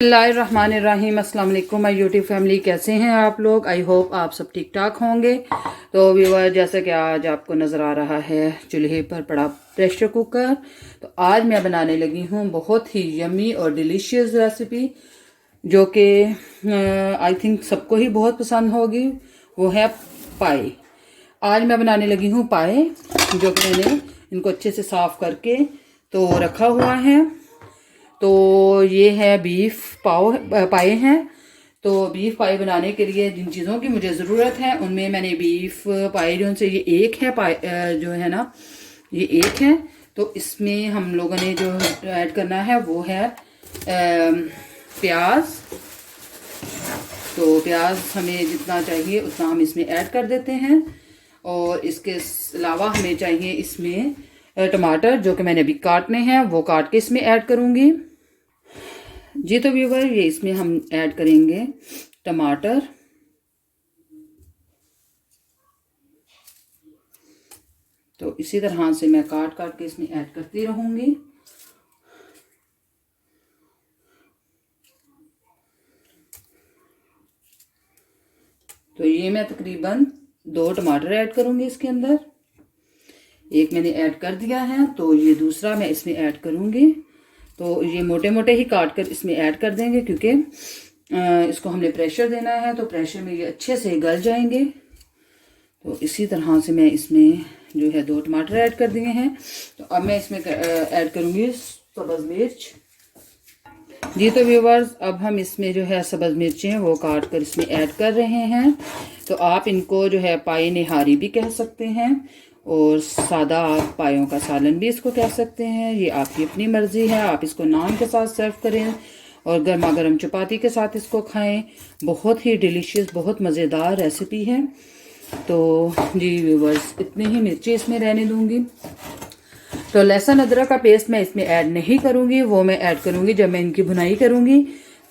बिस्मिल्लाहिर्रहमानिर्रहीम। अस्सलाम वालेकुम माय यूट्यूब फैमिली, कैसे हैं आप लोग? आई होप आप सब ठीक ठाक होंगे। तो व्यूअर, जैसा कि आज आपको नज़र आ रहा है चूल्हे पर पड़ा प्रेशर कुकर, तो आज मैं बनाने लगी हूँ बहुत ही यमी और डिलीशियस रेसिपी जो कि आई थिंक सबको ही बहुत पसंद होगी। वो है पाए। आज मैं बनाने लगी हूँ पाए, जो कि मैंने इनको अच्छे से साफ़ करके तो रखा हुआ है। तो ये है बीफ पाए हैं। तो बीफ पाए बनाने के लिए जिन चीज़ों की मुझे ज़रूरत है उनमें मैंने बीफ पाए जो से ये एक है पाए जो है ना, ये एक है। तो इसमें हम लोगों ने जो ऐड करना है वो है प्याज। तो प्याज हमें जितना चाहिए उतना हम इसमें ऐड कर देते हैं। और इसके अलावा हमें चाहिए इसमें टमाटर, जो कि मैंने अभी काटने हैं, वो काट के इसमें ऐड करूँगी। जी तो व्यूवर, ये इसमें हम ऐड करेंगे टमाटर। तो इसी तरह से मैं काट काट के इसमें ऐड करती रहूँगी। तो ये मैं तकरीबन 2 टमाटर ऐड करूँगी इसके अंदर। एक मैंने ऐड कर दिया है, तो ये दूसरा मैं इसमें ऐड करूँगी। तो ये मोटे मोटे ही काट कर इसमें ऐड कर देंगे, क्योंकि इसको हमने प्रेशर देना है, तो प्रेशर में ये अच्छे से गल जाएंगे। तो इसी तरह से मैं इसमें जो है 2 टमाटर ऐड कर दिए हैं। तो अब मैं इसमें ऐड करूँगी सब्ज़ मिर्च। जी तो व्यूवर्स, अब हम इसमें जो है सब्ज़ मिर्चें वो काट कर इसमें ऐड कर रहे हैं। तो आप इनको जो है पाई निहारी भी कह सकते हैं, और सादा आप पायों का सालन भी इसको कह सकते हैं। ये आपकी अपनी मर्ज़ी है। आप इसको नान के साथ सर्व करें और गर्मा गर्म चपाती के साथ इसको खाएं। बहुत ही डिलीशियस, बहुत मज़ेदार रेसिपी है। तो जी व्यूवर्स, इतनी ही मिर्ची इसमें रहने दूंगी। तो लहसुन अदरक का पेस्ट मैं इसमें ऐड नहीं करूँगी, वो मैं ऐड करूँगी जब मैं इनकी भुनाई करूँगी,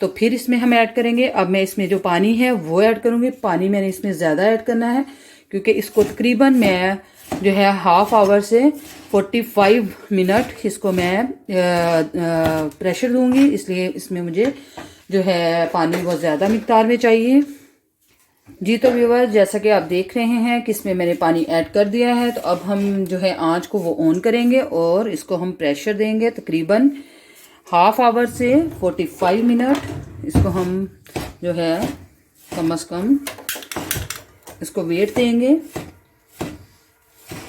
तो फिर इसमें हम ऐड करेंगे। अब मैं इसमें जो पानी है वो ऐड करूँगी। पानी मैंने इसमें ज़्यादा ऐड करना है, क्योंकि इसको तकरीबन मैं जो है हाफ आवर से 45 मिनट इसको मैं प्रेशर दूंगी। इसलिए इसमें मुझे जो है पानी बहुत ज़्यादा मिकदार में चाहिए। जी तो व्यूअर्स, जैसा कि आप देख रहे हैं कि इसमें मैंने पानी ऐड कर दिया है। तो अब हम जो है आंच को वो ऑन करेंगे और इसको हम प्रेशर देंगे तकरीबन हाफ आवर से 45 मिनट। इसको हम जो है कम से कम इसको वेट देंगे।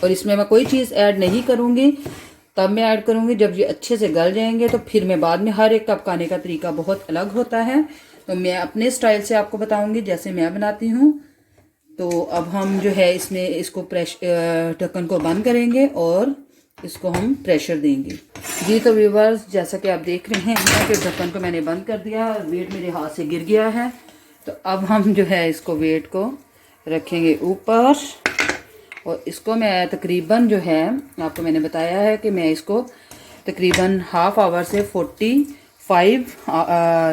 और इसमें मैं कोई चीज़ ऐड नहीं करूँगी, तब मैं ऐड करूँगी जब ये अच्छे से गल जाएंगे। तो फिर मैं बाद में, हर एक का पकाने का तरीका बहुत अलग होता है, तो मैं अपने स्टाइल से आपको बताऊँगी जैसे मैं बनाती हूँ। तो अब हम जो है इसमें इसको ढक्कन को बंद करेंगे और इसको हम प्रेशर देंगे। जी तो व्यूवर्स, जैसा कि आप देख रहे हैं कि ढक्कन को मैंने बंद कर दिया, वेट मेरे हाथ से गिर गया है। तो अब हम जो है इसको वेट को रखेंगे ऊपर, और इसको मैं तकरीबन जो है, आपको मैंने बताया है कि मैं इसको तकरीबन हाफ आवर से 45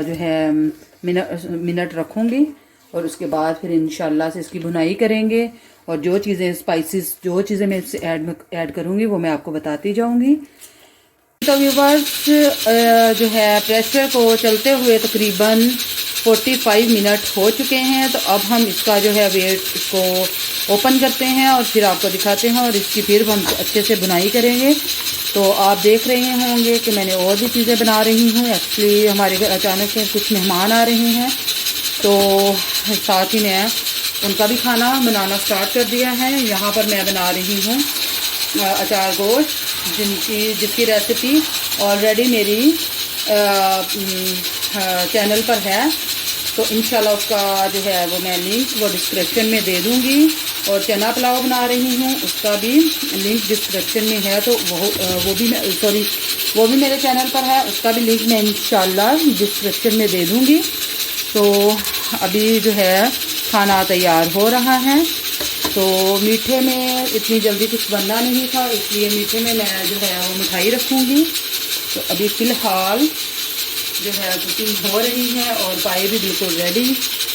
जो है मिनट रखूँगी। और उसके बाद फिर इंशाल्लाह से इसकी भुनाई करेंगे। और जो चीज़ें स्पाइसेस, जो चीज़ें मैं इससे ऐड करूँगी वो मैं आपको बताती जाऊँगी। तो व्यूवर्स, जो है प्रेशर को चलते हुए तकरीबन 45 मिनट हो चुके हैं। तो अब हम इसका जो है वेट इसको ओपन करते हैं और फिर आपको दिखाते हैं, और इसकी फिर हम अच्छे से बुनाई करेंगे। तो आप देख रहे होंगे कि मैंने और भी चीज़ें बना रही हूँ। एक्चुअली हमारे घर अचानक से कुछ मेहमान आ रहे हैं, तो साथ ही मैं उनका भी खाना बनाना स्टार्ट कर दिया है। यहाँ पर मैं बना रही हूँ अचार गोश्त, जिसकी रेसिपी ऑलरेडी मेरी चैनल पर है। तो इंशाल्लाह उसका जो है वो मैं लिंक वो डिस्क्रिप्शन में दे दूँगी। और चना पुलाव बना रही हूँ, उसका भी लिंक डिस्क्रिप्शन में है। तो वो भी मेरे चैनल पर है, उसका भी लिंक मैं इंशाल्लाह डिस्क्रिप्शन में दे दूँगी। तो अभी जो है खाना तैयार हो रहा है। तो मीठे में इतनी जल्दी कुछ बनना नहीं था, इसलिए मीठे में मैं जो है वो मिठाई रखूँगी। तो अभी फ़िलहाल जो है कुकिंग हो रही है और पाए भी बिल्कुल रेडी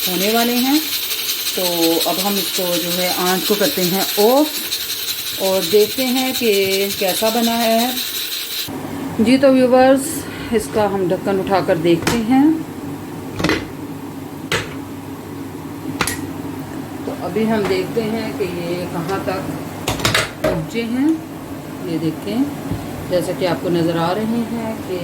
होने वाले हैं। तो अब हम इसको जो है आंच को करते हैं ऑफ और देखते हैं कि कैसा बना है। जी तो व्यूवर्स, इसका हम ढक्कन उठाकर देखते हैं। अभी हम देखते हैं कि ये कहाँ तक पहुँचे हैं। ये देखें, जैसा कि आपको नज़र आ रहे हैं कि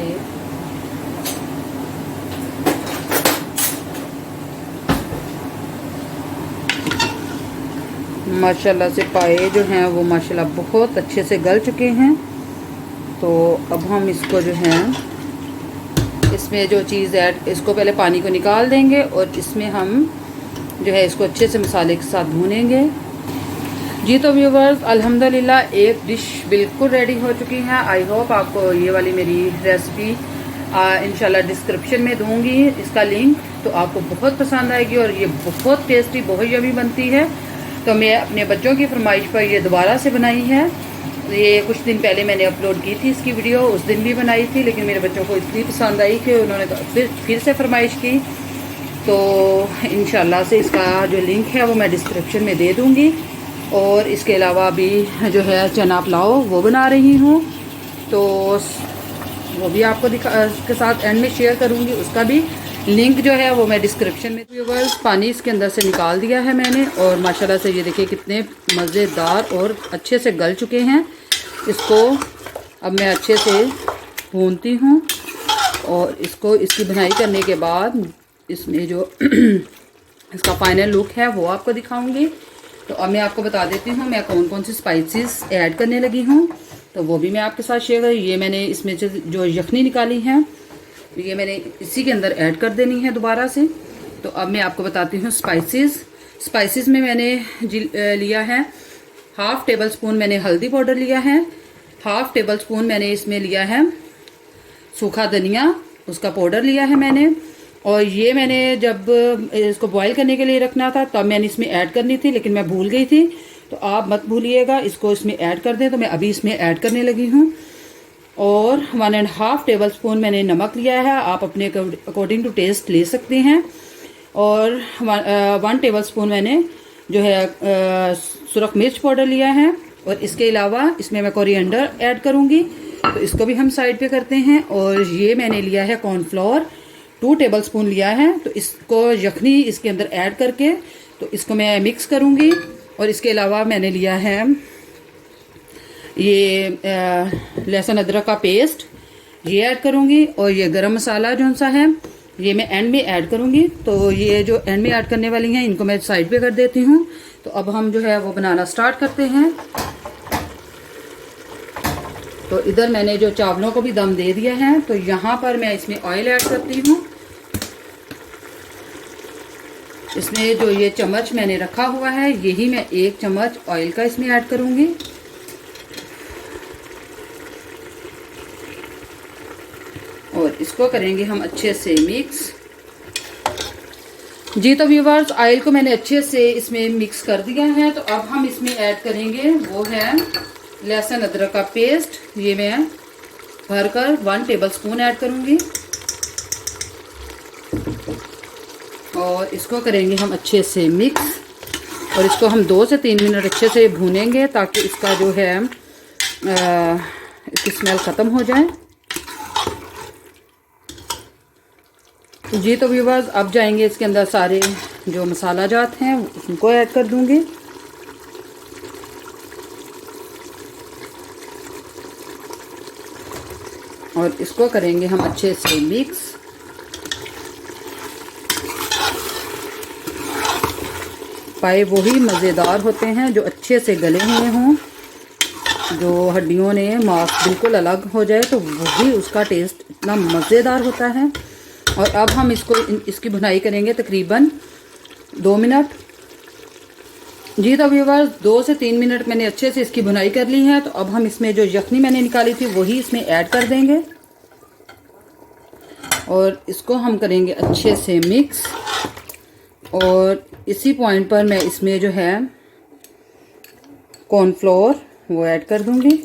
माशाल्लाह से पाए जो हैं वो माशाल्लाह बहुत अच्छे से गल चुके हैं। तो अब हम इसको जो है इसमें जो चीज़ ऐड, इसको पहले पानी को निकाल देंगे और इसमें हम जो है इसको अच्छे से मसाले के साथ भूनेंगे। जी तो व्यूवर्स, अल्हम्दुलिल्लाह एक डिश बिल्कुल रेडी हो चुकी है। आई होप आपको ये वाली मेरी रेसिपी इंशाल्लाह डिस्क्रिप्शन में दूंगी इसका लिंक, तो आपको बहुत पसंद आएगी और ये बहुत टेस्टी, बहुत यमी बनती है। तो मैं अपने बच्चों की फरमाइश पर ये दोबारा से बनाई है। ये कुछ दिन पहले मैंने अपलोड की थी इसकी वीडियो, उस दिन भी बनाई थी, लेकिन मेरे बच्चों को इतनी पसंद आई कि उन्होंने फिर से फरमाइश की। तो इंशाल्लाह से इसका जो लिंक है वो मैं डिस्क्रिप्शन में दे दूँगी। और इसके अलावा भी जो है चना पुलाव वो बना रही हूँ, तो वो भी आपको के साथ एंड में शेयर करूँगी। उसका भी लिंक जो है वो मैं डिस्क्रिप्शन में। व्यूअर्स, पानी इसके अंदर से निकाल दिया है मैंने और माशाल्लाह से ये देखिए कितने मज़ेदार और अच्छे से गल चुके हैं। इसको अब मैं अच्छे से भूनती हूँ और इसको इसकी भुनाई करने के बाद इसमें जो इसका फाइनल लुक है वो आपको दिखाऊंगी। तो अब मैं आपको बता देती हूँ मैं कौन कौन सी स्पाइसेस ऐड करने लगी हूँ, तो वो भी मैं आपके साथ शेयर करूँ। ये मैंने इसमें से जो यखनी निकाली है ये मैंने इसी के अंदर ऐड कर देनी है दोबारा से। तो अब मैं आपको बताती हूँ स्पाइसेस में मैंने लिया है 1/2 टेबल स्पून मैंने हल्दी पाउडर लिया है, 1/2 टेबल स्पून मैंने इसमें लिया है सूखा धनिया, उसका पाउडर लिया है मैंने। और ये मैंने जब इसको बॉईल करने के लिए रखना था तब मैंने इसमें ऐड करनी थी, लेकिन मैं भूल गई थी। तो आप मत भूलिएगा, इसको इसमें ऐड कर दें। तो मैं अभी इसमें ऐड करने लगी हूँ। और 1.5 टेबल स्पून मैंने नमक लिया है, आप अपने अकॉर्डिंग टू टेस्ट ले सकते हैं। और 1 टेबल स्पून मैंने जो है सुरख मिर्च पाउडर लिया है। और इसके अलावा इसमें मैं कोरिएंडर ऐड करूँगी, तो इसको भी हम साइड पे करते हैं। और ये मैंने लिया है कॉर्नफ्लोर 2 टेबल स्पून लिया है, तो इसको यखनी इसके अंदर ऐड करके तो इसको मैं मिक्स करूँगी। और इसके अलावा मैंने लिया है ये लहसुन अदरक का पेस्ट, ये ऐड करूँगी। और ये गरम मसाला जो सा है ये मैं एंड में ऐड करूँगी। तो ये जो एंड में ऐड करने वाली हैं इनको मैं साइड पे कर देती हूँ। तो अब हम जो है वो बनाना स्टार्ट करते हैं। तो इधर मैंने जो चावलों को भी दम दे दिया है, तो यहाँ पर मैं इसमें ऑयल ऐड करती हूँ। इसमें जो ये चम्मच मैंने रखा हुआ है यही मैं 1 चम्मच ऑयल का इसमें ऐड करूँगी। और इसको करेंगे हम अच्छे से मिक्स। जी तो व्यूवर्स, ऑयल को मैंने अच्छे से इसमें मिक्स कर दिया है। तो अब हम इसमें ऐड करेंगे वो है लहसुन अदरक का पेस्ट। ये मैं भरकर 1 टेबल स्पून ऐड करूँगी। और इसको करेंगे हम अच्छे से मिक्स और इसको हम 2 से 3 मिनट अच्छे से भूनेंगे ताकि इसका जो है इसकी स्मेल ख़त्म हो जाए। जी तो व्यूवर्स, अब जाएंगे इसके अंदर सारे जो मसाला जात हैं उनको ऐड कर दूंगी। और इसको करेंगे हम अच्छे से मिक्स। पाए वही मज़ेदार होते हैं जो अच्छे से गले हुए हों, जो हड्डियों ने मांस बिल्कुल अलग हो जाए, तो वही उसका टेस्ट इतना मज़ेदार होता है। और अब हम इसकी भुनाई करेंगे तकरीबन 2 मिनट। जी तो व्यूवर्स, 2 से 3 मिनट मैंने अच्छे से इसकी भुनाई कर ली है। तो अब हम इसमें जो यखनी मैंने निकाली थी वही इसमें ऐड कर देंगे और इसको हम करेंगे अच्छे से मिक्स। और इसी पॉइंट पर मैं इसमें जो है कॉर्नफ्लोर वो ऐड कर दूंगी।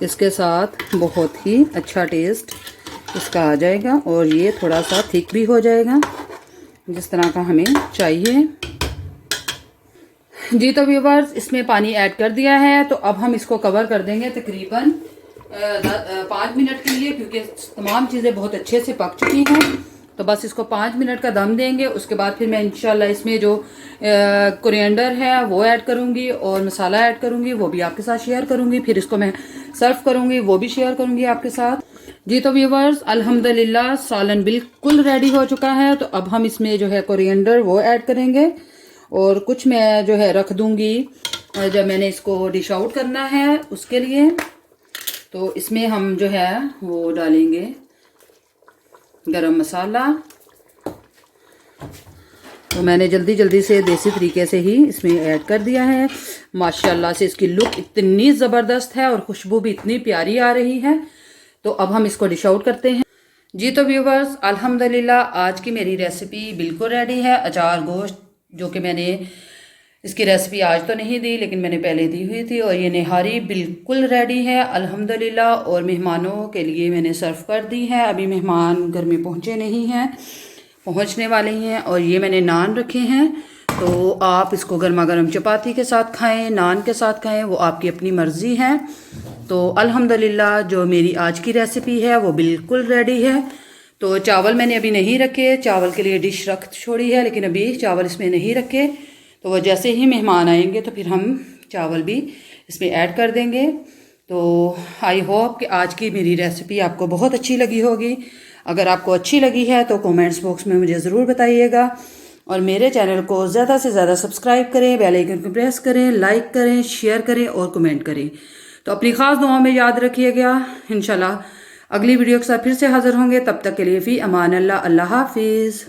इसके साथ बहुत ही अच्छा टेस्ट इसका आ जाएगा और ये थोड़ा सा थिक भी हो जाएगा जिस तरह का हमें चाहिए। जी तो व्यूवर्स, इसमें पानी ऐड कर दिया है। तो अब हम इसको कवर कर देंगे तकरीबन 5 मिनट के लिए, क्योंकि तमाम चीज़ें बहुत अच्छे से पक चुकी हैं। तो बस इसको 5 मिनट का दम देंगे। उसके बाद फिर मैं इंशाल्लाह इसमें जो कोरिएंडर है वो ऐड करूँगी और मसाला ऐड करूँगी, वो भी आपके साथ शेयर करूँगी। फिर इसको मैं सर्व करूँगी, वो भी शेयर करूँगी आपके साथ। जी तो व्यूवर्स, अल्हम्दुलिल्लाह सालन बिल्कुल रेडी हो चुका है। तो अब हम इसमें जो है कोरिएंडर वो ऐड करेंगे और कुछ मैं जो है रख दूँगी जब मैंने इसको डिश आउट करना है उसके लिए। तो इसमें हम जो है वो डालेंगे गरम मसाला। तो मैंने जल्दी जल्दी से देसी तरीके से ही इसमें ऐड कर दिया है। माशाल्लाह से इसकी लुक इतनी ज़बरदस्त है और खुशबू भी इतनी प्यारी आ रही है। तो अब हम इसको डिश आउट करते हैं। जी तो व्यूवर्स, अल्हम्दुलिल्लाह आज की मेरी रेसिपी बिल्कुल रेडी है। अचार गोश्त जो कि मैंने इसकी रेसिपी आज तो नहीं दी लेकिन मैंने पहले दी हुई थी, और ये निहारी बिल्कुल रेडी है अल्हम्दुलिल्लाह। और मेहमानों के लिए मैंने सर्व कर दी है। अभी मेहमान घर में पहुंचे नहीं हैं, पहुंचने वाले ही हैं। और ये मैंने नान रखे हैं, तो आप इसको गर्मा गर्म चपाती के साथ खाएं, नान के साथ खाएं, वो आपकी अपनी मर्ज़ी है। तो अल्हम्दुलिल्लाह जो मेरी आज की रेसिपी है वो बिल्कुल रेडी है। तो चावल मैंने अभी नहीं रखे, चावल के लिए डिश रख छोड़ी है लेकिन अभी चावल इसमें नहीं रखे। तो वह जैसे ही मेहमान आएंगे तो फिर हम चावल भी इसमें ऐड कर देंगे। तो आई होप कि आज की मेरी रेसिपी आपको बहुत अच्छी लगी होगी। अगर आपको अच्छी लगी है तो कमेंट्स बॉक्स में मुझे ज़रूर बताइएगा। और मेरे चैनल को ज़्यादा से ज़्यादा सब्सक्राइब करें, बेल आइकन को प्रेस करें, लाइक करें, शेयर करें और कमेंट करें। तो अपनी ख़ास दुआ में याद रखिएगा। इंशाल्लाह अगली वीडियो के साथ फिर से हाज़िर होंगे। तब तक के लिए फ़ी अमान अल्लाह, अल्लाह हाफिज़।